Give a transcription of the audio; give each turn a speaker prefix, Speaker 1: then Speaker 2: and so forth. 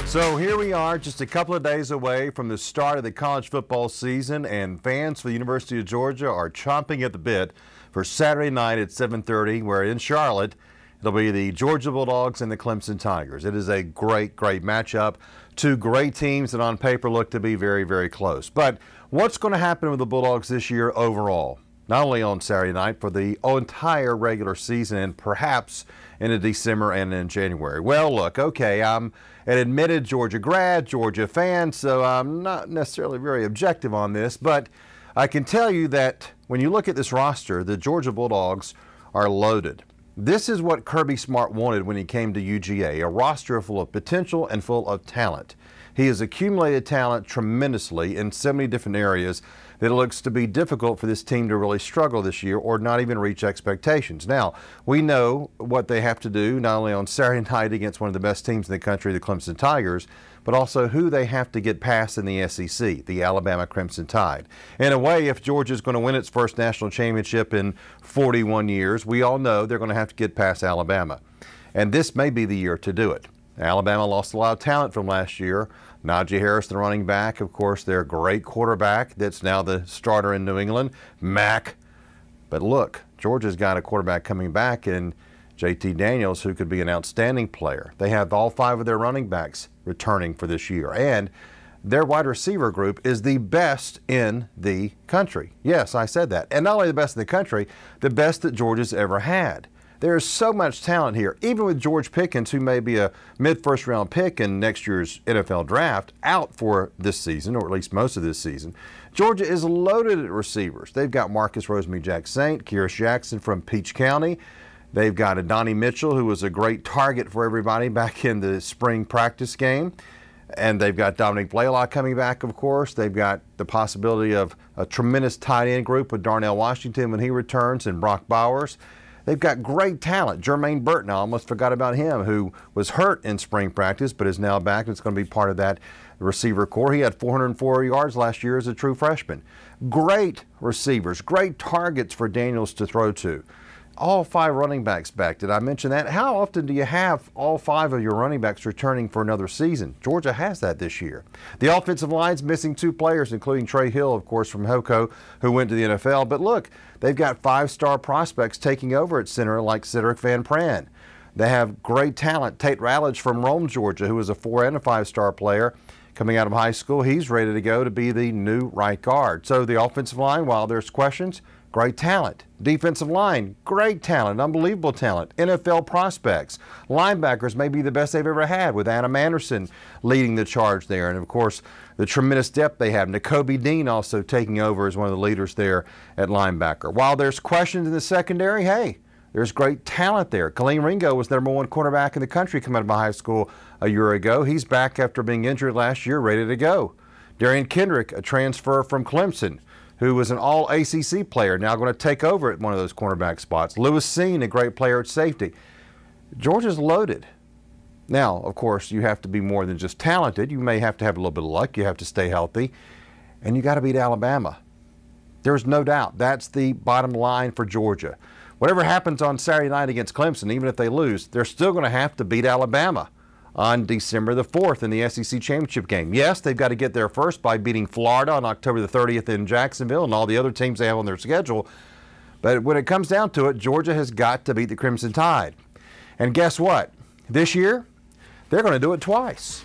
Speaker 1: So here we are, just a couple of days away from the start of the college football season, and fans for the University of Georgia are chomping at the bit for Saturday night at 7:30, where in Charlotte, it'll be the Georgia Bulldogs and the Clemson Tigers. It is a great matchup. Two great teams that on paper look to be very, very close. But what's going to happen with the Bulldogs this year overall? Not only on Saturday night, for the entire regular season and perhaps into December and in January. Well, look, okay, I'm an admitted Georgia grad, Georgia fan, so I'm not necessarily very objective on this, but I can tell you that when you look at this roster, the Georgia Bulldogs are loaded. This is what Kirby Smart wanted when he came to UGA, a roster full of potential and full of talent. He has accumulated talent tremendously in so many different areas that it looks to be difficult for this team to really struggle this year or not even reach expectations. Now, we know what they have to do, not only on Saturday night against one of the best teams in the country, the Clemson Tigers, but also who they have to get past in the SEC, the Alabama Crimson Tide. In a way, if Georgia's going to win its first national championship in 41 years, we all know they're going to have to get past Alabama. And this may be the year to do it. Alabama lost a lot of talent from last year. Najee Harris, the running back, of course, their great quarterback that's now the starter in New England, Mack. But look, Georgia's got a quarterback coming back in JT Daniels, who could be an outstanding player. They have all 5 of their running backs returning for this year. And their wide receiver group is the best in the country. Yes, I said that. And not only the best in the country, the best that Georgia's ever had. There is so much talent here, even with George Pickens, who may be a mid-first round pick in next year's NFL draft, out for this season, or at least most of this season. Georgia is loaded at receivers. They've got Marcus Rosemy-Jacksaint, Kyrus Jackson from Peach County. They've got Adonai Mitchell, who was a great target for everybody back in the spring practice game. And they've got Dominic Blaylock coming back, of course. They've got the possibility of a tremendous tight end group with Darnell Washington when he returns, and Brock Bowers. They've got great talent. Jermaine Burton, I almost forgot about him, who was hurt in spring practice but is now back. It's going to be part of that receiver core. He had 404 yards last year as a true freshman. Great receivers, great targets for Daniels to throw to. All 5 running backs back. Did I mention that? How often do you have all 5 of your running backs returning for another season? Georgia has that this year. The offensive line's missing 2 players, including Trey Hill, of course, from Hoco, who went to the NFL. But look, they've got 5-star prospects taking over at center like Cedric Van Pran. They have great talent. Tate Ratledge from Rome, Georgia, who is a 4- and 5-star player coming out of high school. He's ready to go to be the new right guard. So the offensive line, while there's questions, great talent. Defensive line, great talent, unbelievable talent. NFL prospects. Linebackers may be the best they've ever had, with Adam Anderson leading the charge there. And, of course, the tremendous depth they have. Nakobe Dean also taking over as one of the leaders there at linebacker. While there's questions in the secondary, hey, there's great talent there. Kaleem Ringo was the #1 quarterback in the country coming out of high school a year ago. He's back after being injured last year, ready to go. Darian Kendrick, a transfer from Clemson, who was an all-ACC player, now going to take over at one of those cornerback spots. Lewis Seen, a great player at safety. Georgia's loaded. Now, of course, you have to be more than just talented. You may have to have a little bit of luck. You have to stay healthy. And you got to beat Alabama. There's no doubt. That's the bottom line for Georgia. Whatever happens on Saturday night against Clemson, even if they lose, they're still going to have to beat Alabama on December the 4th in the SEC Championship game. Yes, they've got to get there first by beating Florida on October the 30th in Jacksonville and all the other teams they have on their schedule. But when it comes down to it, Georgia has got to beat the Crimson Tide. And guess what? This year, they're going to do it twice.